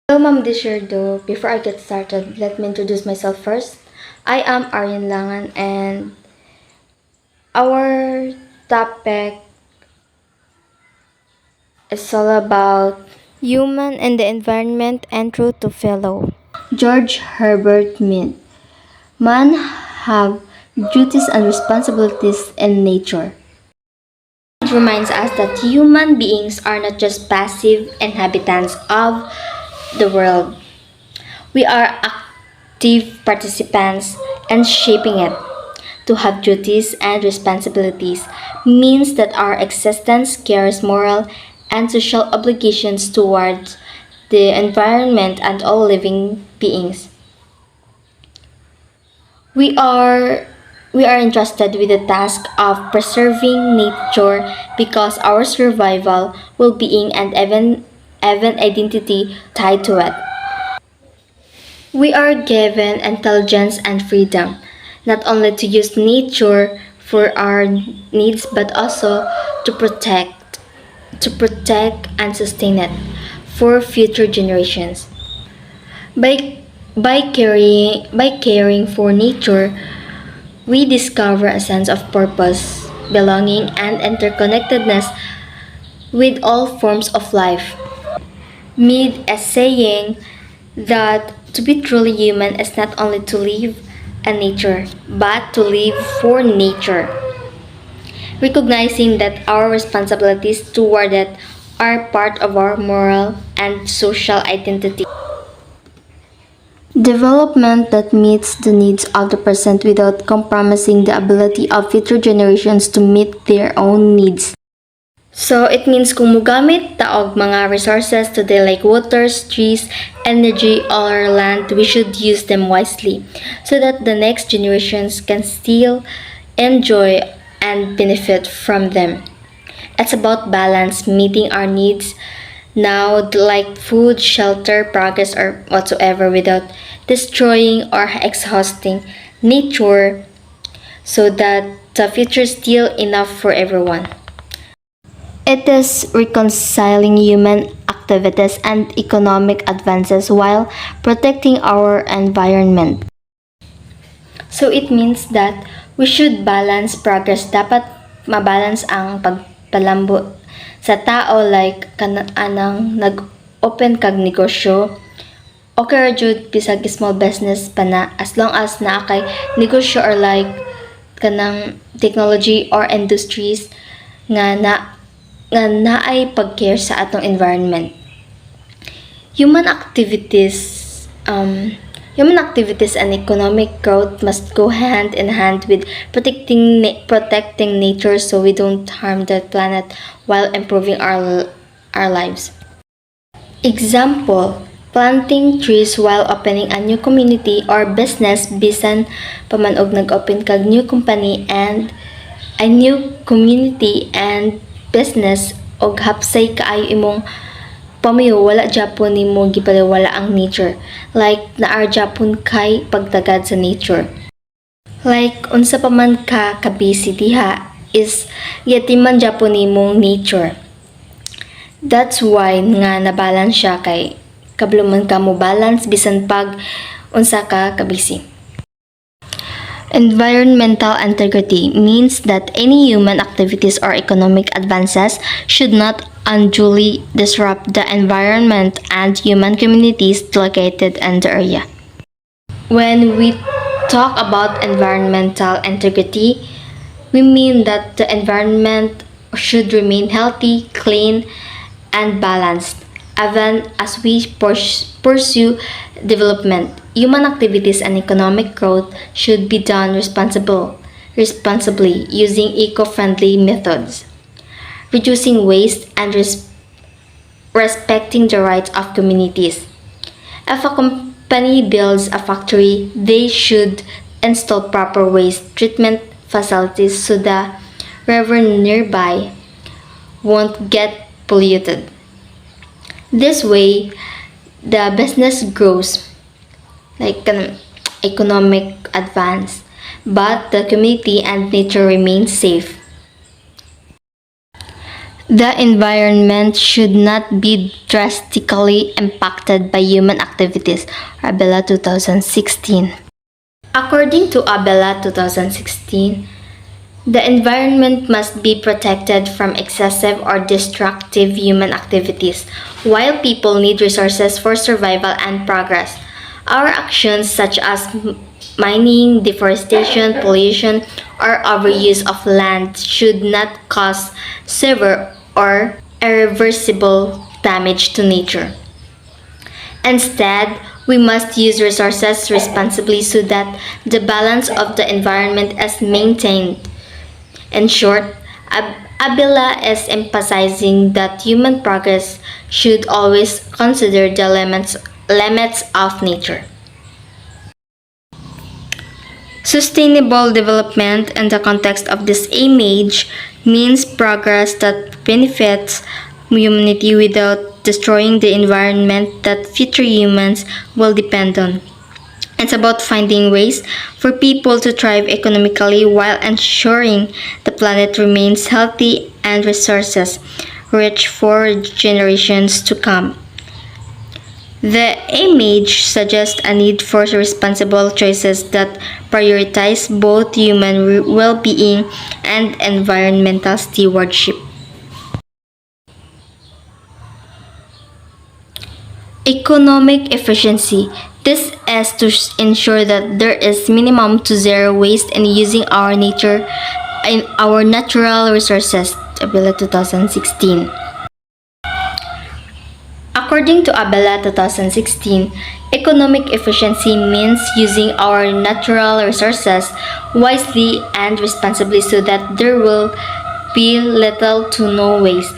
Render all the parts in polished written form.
Hello, Ma'am Desirdo. Before I get started, let me introduce myself first. I am Aryan Langan, and our topic is all about human and the environment and truth to fellow. George Herbert Mead. Man have duties and responsibilities in nature. It reminds us that human beings are not just passive inhabitants of the world. We are active participants in shaping it. To have duties and responsibilities means that our existence carries moral and social obligations towards the environment and all living beings. We are we are entrusted with the task of preserving nature because our survival, well-being, and even identity tied to it. We are given intelligence and freedom, not only to use nature for our needs but also to protect and sustain it for future generations. By caring for nature, we discover a sense of purpose, belonging, and interconnectedness with all forms of life. Mead is saying that to be truly human is not only to live in nature, but to live for nature, recognizing that our responsibilities toward it are part of our moral and social identity. Development that meets the needs of the present without compromising the ability of future generations to meet their own needs. So it means kung mugamit ta og mga resources today like waters, trees, energy, or land, we should use them wisely so that the next generations can still enjoy and benefit from them. It's about balance, meeting our needs now like food, shelter, progress, or whatsoever without destroying or exhausting nature so that the future is still enough for everyone. It is reconciling human activities and economic advances while protecting our environment. So it means that we should balance progress. Dapat mabalance ang pagpalambo sa tao like anang nag-open kag negosyo. Okay ra jud bisag small business pa na as long as naa kay negosyo or like kanang technology or industries nga naay pag-care sa atong environment. Human activities human activities and economic growth must go hand in hand with protecting nature so we don't harm the planet while improving our lives. Example, planting trees while opening a new community or business bisan paman og nag-open kag new company and a new community and business og hapsay kaayo imong pamayo wala Japon nimo gipaliwala ang nature like naar Japon kay pagtagad sa nature like unsa pa man ka busy diha is yatiman Japon nimong nature. That's why nga na-balance siya kay kabluman ka mo balance bisan pag unsa ka busy. Environmental integrity means that any human activities or economic advances should not unduly disrupt the environment and human communities located in the area. When we talk about environmental integrity, we mean that the environment should remain healthy, clean, and balanced even as we pursue development. Human activities and economic growth should be done responsibly using eco-friendly methods, reducing waste and respecting the rights of communities. If a company builds a factory, they should install proper waste treatment facilities so the river nearby won't get polluted. This way, the business grows like an economic advance, but the community and nature remain safe. The environment should not be drastically impacted by human activities. Abela 2016. According to Abela 2016, the environment must be protected from excessive or destructive human activities, while people need resources for survival and progress. Our actions such as mining, deforestation, pollution, or overuse of land should not cause severe or irreversible damage to nature. Instead, we must use resources responsibly so that the balance of the environment is maintained. In short, Abila is emphasizing that human progress should always consider the limits of nature. Sustainable development in the context of this image means progress that benefits humanity without destroying the environment that future humans will depend on. It's about finding ways for people to thrive economically while ensuring the planet remains healthy and resources rich for generations to come. The image suggests a need for responsible choices that prioritize both human well-being and environmental stewardship. Economic efficiency. This is to ensure that there is minimum to zero waste in using our natural resources. Abela 2016. According to Abela 2016, economic efficiency means using our natural resources wisely and responsibly so that there will be little to no waste.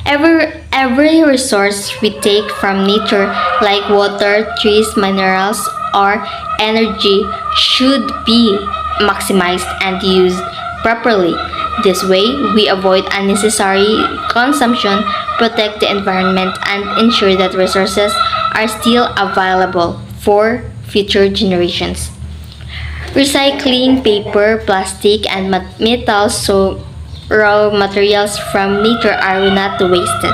Every resource we take from nature, like water, trees, minerals, or energy, should be maximized and used properly. This way, we avoid unnecessary consumption, protect the environment, and ensure that resources are still available for future generations. Recycling paper, plastic, and metals so raw materials from nature are not wasted.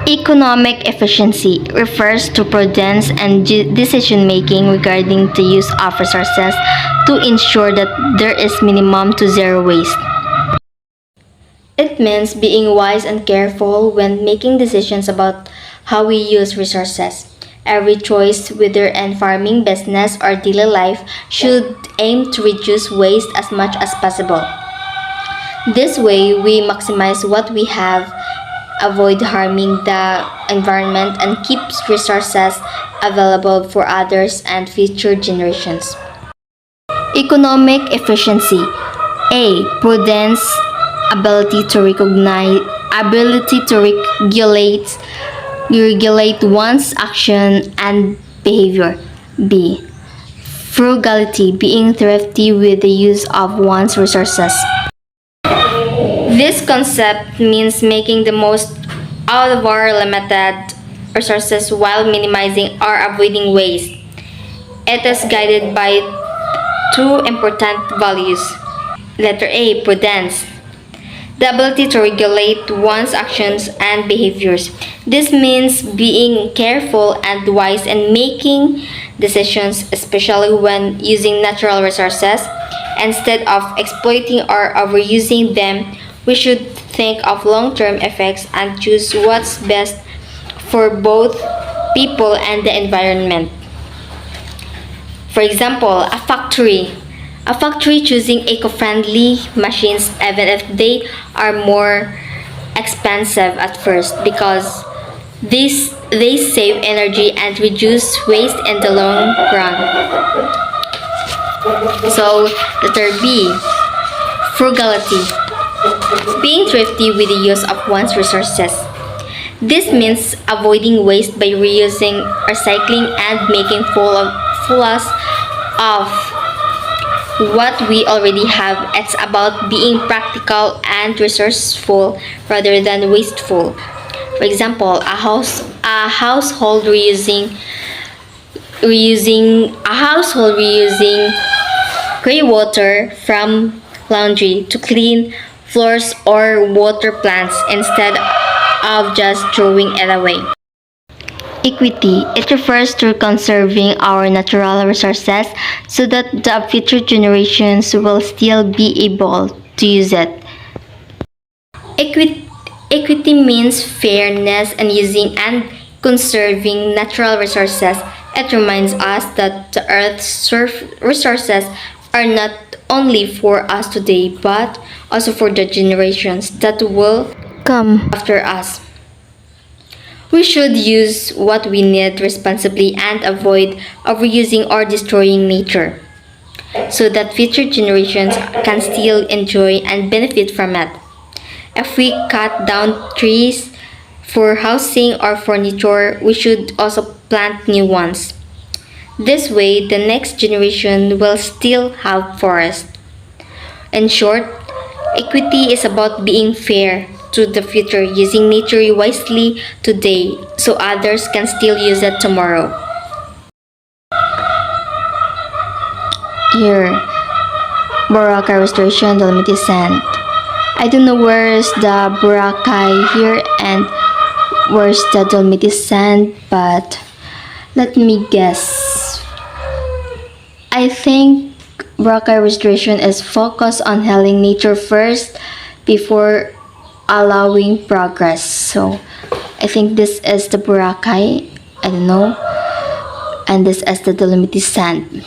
Economic efficiency refers to prudence and decision making regarding the use of resources to ensure that there is minimum to zero waste. It means being wise and careful when making decisions about how we use resources. Every choice, whether in farming, business, or daily life, should aim to reduce waste as much as possible. This way, we maximize what we have, avoid harming the environment, and keep resources available for others and future generations. Economic efficiency. A. Prudence, ability to regulate one's action and behavior. B. Frugality, being thrifty with the use of one's resources. This concept means making the most out of our limited resources while minimizing or avoiding waste. It is guided by two important values. Letter A. Prudence. The ability to regulate one's actions and behaviors. This means being careful and wise in making decisions, especially when using natural resources. Instead of exploiting or overusing them, we should think of long-term effects and choose what's best for both people and the environment. For example, a factory. A factory choosing eco-friendly machines even if they are more expensive at first because they save energy and reduce waste in the long run. So, letter B. Frugality. Being thrifty with the use of one's resources. This means avoiding waste by reusing, recycling, and making full use of what we already have. It's about being practical and resourceful rather than wasteful. For example, a household reusing grey water from laundry to clean floors, or water plants instead of just throwing it away. Equity. It refers to conserving our natural resources so that the future generations will still be able to use it. Equity means fairness and using and conserving natural resources. It reminds us that the Earth's resources are not only for us today but also for the generations that will come after us. We should use what we need responsibly and avoid overusing or destroying nature so that future generations can still enjoy and benefit from it. If we cut down trees for housing or furniture, we should also plant new ones. This way, the next generation will still have forests. In short, equity is about being fair to the future, using nature wisely today so others can still use it tomorrow. Here, Boracay Restoration Dolomite Sand. I don't know where's the Boracay here and where's the Dolomite Sand, but let me guess. I think Boracay Restoration is focused on healing nature first before allowing progress. So I think this is the Boracay. I don't know. And this is the Dolomite Sand.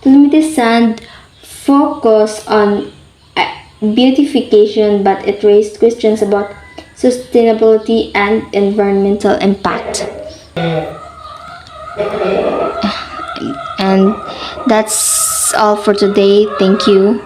Dolomite Sand focus on beautification, but it raised questions about sustainability and environmental impact. And that's all for today. Thank you.